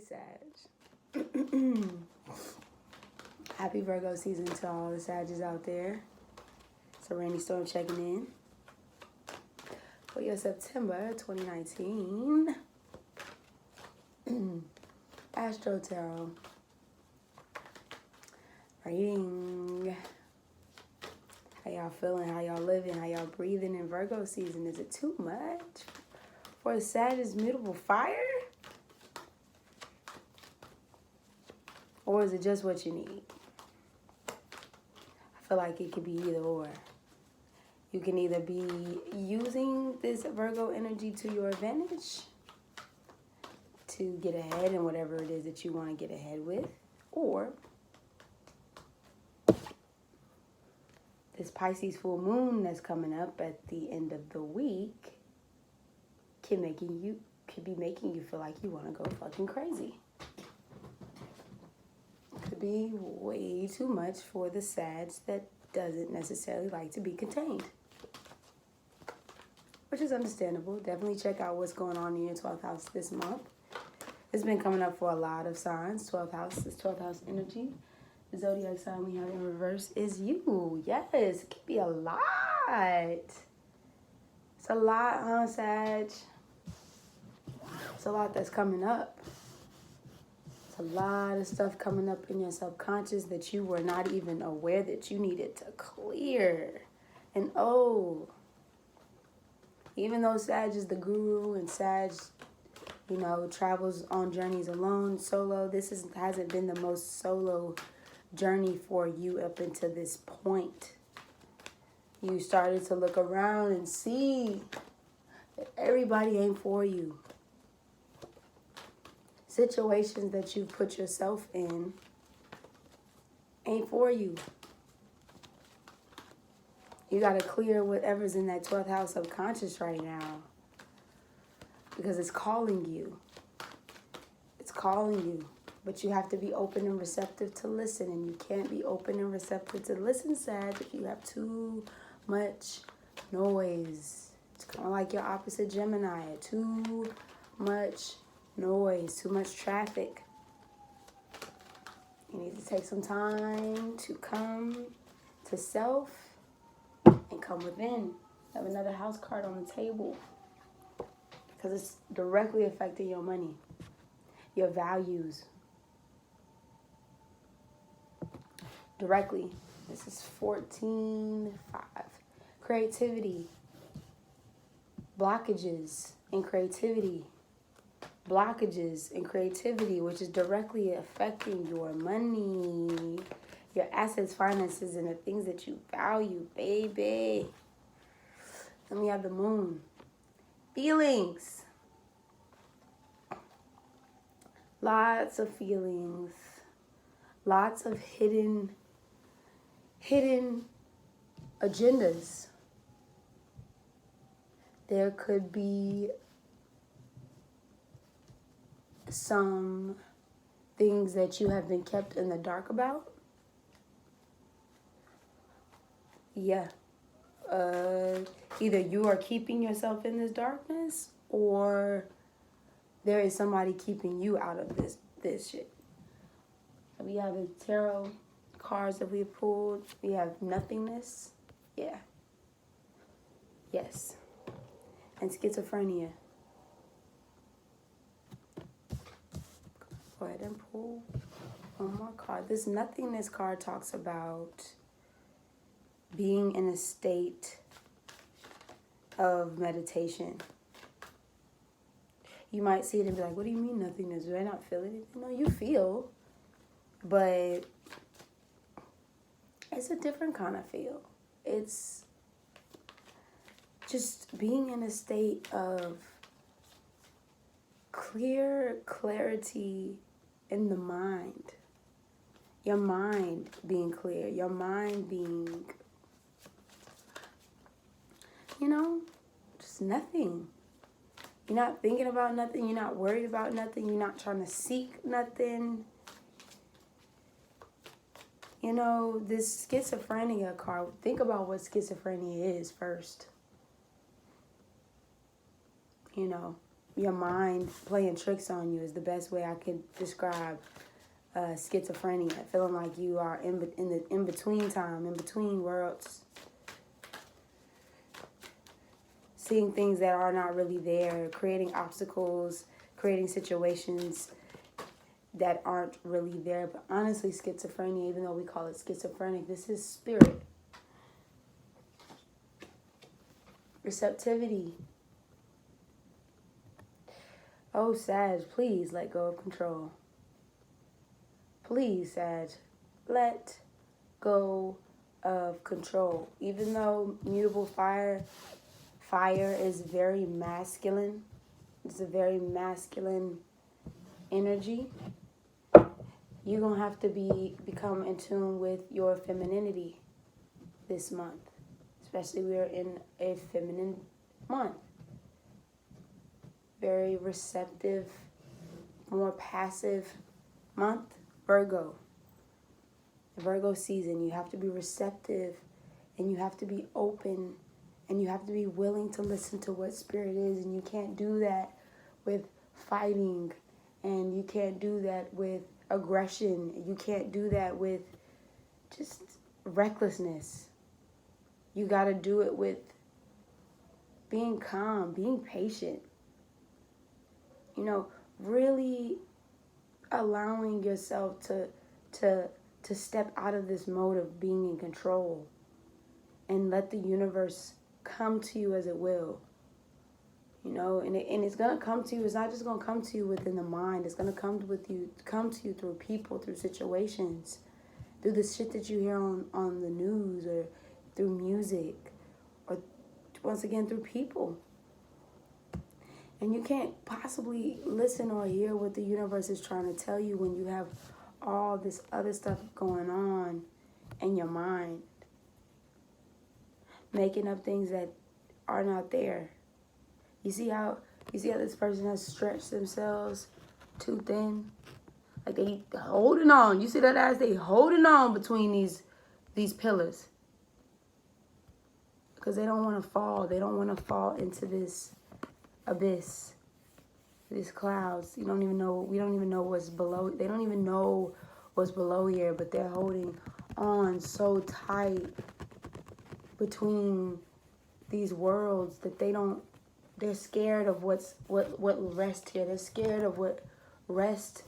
Sag. Happy Virgo season to all the Sages out there. It's a rainy storm checking in for your September 2019 Astro Tarot reading. How y'all feeling? How y'all living? How y'all breathing in Virgo season? Is it too much for a Sagittarius mutable fire? Or is it just what you need? I feel like it could be either or. You can either be using this Virgo energy to your advantage to get ahead in whatever it is that you want to get ahead with, or this Pisces full moon that's coming up at the end of the week could be making you feel like you want to go fucking crazy. Could be way too much for the Sag that doesn't necessarily like to be contained, which is understandable. Definitely check out what's going on in your 12th house this month. It's been coming up for a lot of signs. 12th house is 12th house energy. The zodiac sign we have in reverse is you. Yes, it can be a lot. It's a lot, huh, Sag? It's a lot that's coming up. It's a lot of stuff coming up in your subconscious that you were not even aware that you needed to clear. And even though Sag is the guru and Sag, travels on journeys alone, solo, hasn't been the most solo journey for you up until this point. You started to look around and see that everybody ain't for you. Situations that you put yourself in ain't for you. You got to clear whatever's in that 12th house subconscious right now, because it's calling you. It's calling you. But you have to be open and receptive to listen. And you can't be open and receptive to listen, Sag, if you have too much noise. It's kind of like your opposite Gemini. Too much noise, too much traffic. You need to take some time to come to self and come within. Have another house card on the table, because it's directly affecting your money, your values. Directly. This is 14-5. Creativity. Blockages in creativity. Blockages in creativity, which is directly affecting your money, your assets, finances, and the things that you value, baby. Then we have the moon. Feelings. Lots of feelings. Lots of hidden agendas. There could be some things that you have been kept in the dark about. Yeah. Either you are keeping yourself in this darkness, or there is somebody keeping you out of this shit. We have the tarot cards that we pulled. We have nothingness. Yeah. Yes. And schizophrenia. Go ahead and pull one more card. This nothingness card talks about being in a state of meditation. You might see it and be like, what do you mean nothingness? Do I not feel anything? No, you feel, but it's a different kind of feel. It's just being in a state of clarity in the mind. Your mind being clear. Your mind being, just nothing. You're not thinking about nothing. You're not worried about nothing. You're not trying to seek nothing. This schizophrenia card, think about what schizophrenia is first. You your mind playing tricks on you is the best way I could describe schizophrenia. Feeling like you are in the in-between time, in between worlds. Seeing things that are not really there, creating obstacles, creating situations that aren't really there. But honestly, schizophrenia, even though we call it schizophrenic, this is spirit. Receptivity. Oh, Sag, please let go of control. Please, Sag, let go of control. Even though mutable fire is very masculine, it's a very masculine energy, you're going to have to become in tune with your femininity this month. Especially we're in a feminine month. Very receptive, more passive month. Virgo season. You have to be receptive, and you have to be open, and you have to be willing to listen to what spirit is. And you can't do that with fighting, and you can't do that with aggression. You can't do that with just recklessness. You got to do it with being calm, being patient. You know, really allowing yourself to step out of this mode of being in control and let the universe come to you as it will. You know, and it's going to come to you. It's not just going to come to you within the mind. It's going to come to you through people, through situations, through the shit that you hear on the news, or through music, or once again through people. And you can't possibly listen or hear what the universe is trying to tell you when you have all this other stuff going on in your mind. Making up things that are not there. You see how this person has stretched themselves too thin? Like they holding on. You see that as they holding on between these pillars. Because they don't want to fall. They don't want to fall into this abyss, these clouds. We don't even know what's below. They don't even know what's below here, but they're holding on so tight between these worlds that they're scared of what rest here. They're scared of what rest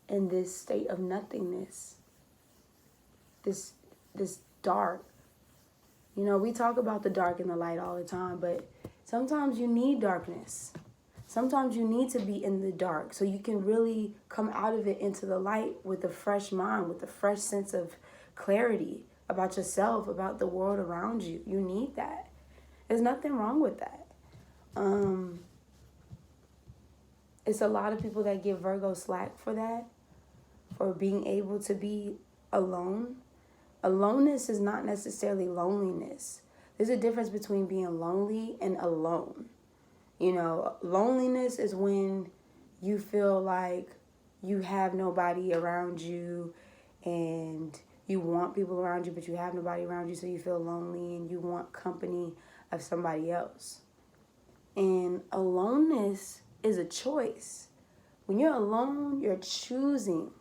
in this state of nothingness. This dark. You know, we talk about the dark and the light all the time, but sometimes you need darkness. Sometimes you need to be in the dark so you can really come out of it into the light with a fresh mind, with a fresh sense of clarity about yourself, about the world around you. You need that. There's nothing wrong with that. It's a lot of people that give Virgo slack for that, for being able to be alone. Aloneness is not necessarily loneliness. There's a difference between being lonely and alone. You know, loneliness is when you feel like you have nobody around you and you want people around you, but you have nobody around you, so you feel lonely and you want company of somebody else. And aloneness is a choice. When you're alone, you're choosing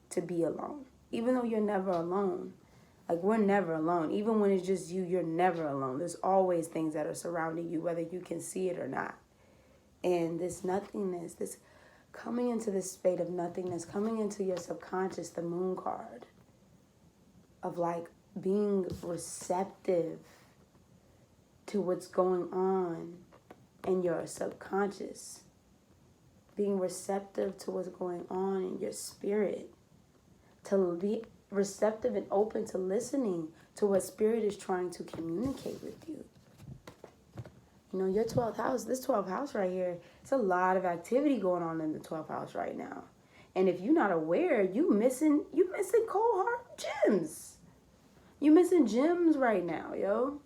to be alone, even though you're never alone. Like, we're never alone. Even when it's just you, you're never alone. There's always things that are surrounding you, whether you can see it or not. And this nothingness, this coming into this state of nothingness, coming into your subconscious, the moon card, of like being receptive to what's going on in your subconscious. Being receptive to what's going on in your spirit. To be receptive and open to listening to what spirit is trying to communicate with you. You know, your 12th house, this 12th house right here, it's a lot of activity going on in the 12th house right now. And if you're not aware, you missing cold hard gems. You missing gems right now, yo.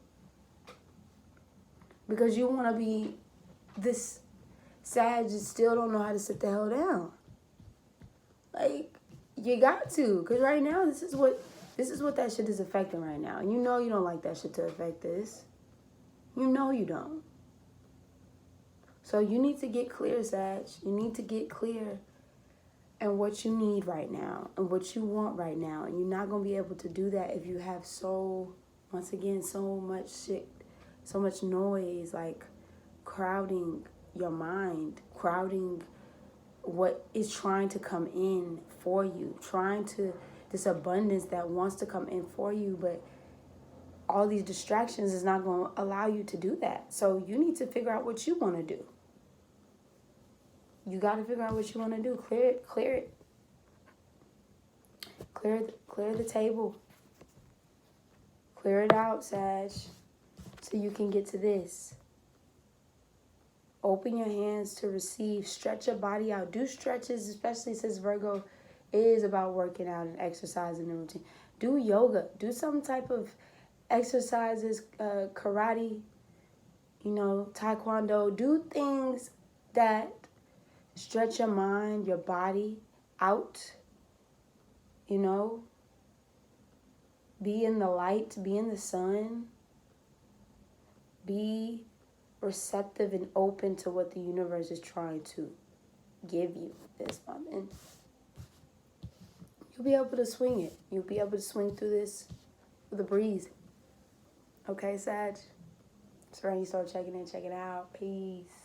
Because you want to be this Sag, you still don't know how to sit the hell down. Like, you got to, because right now this is what that shit is affecting right now. And you know you don't like that shit to affect this. You know you don't. So you need to get clear, Sag. You need to get clear and what you need right now and what you want right now. And you're not going to be able to do that if you have once again, so much shit, so much noise, like crowding your mind, crowding what is trying to come in for you, this abundance that wants to come in for you, but all these distractions is not going to allow you to do that. So you need to figure out what you want to do. You got to figure out what you want to do. Clear it. Clear the table. Clear it out, Sag, so you can get to this. Open your hands to receive. Stretch your body out. Do stretches, especially since Virgo is about working out and exercising and routine. Do yoga. Do some type of exercises, karate, taekwondo. Do things that stretch your mind, your body out. Be in the light. Be in the sun. Be receptive and open to what the universe is trying to give you this month. And you'll be able to swing it. You'll be able to swing through this with a breeze. Okay, Sag? It's right. You start checking in, checking out. Peace.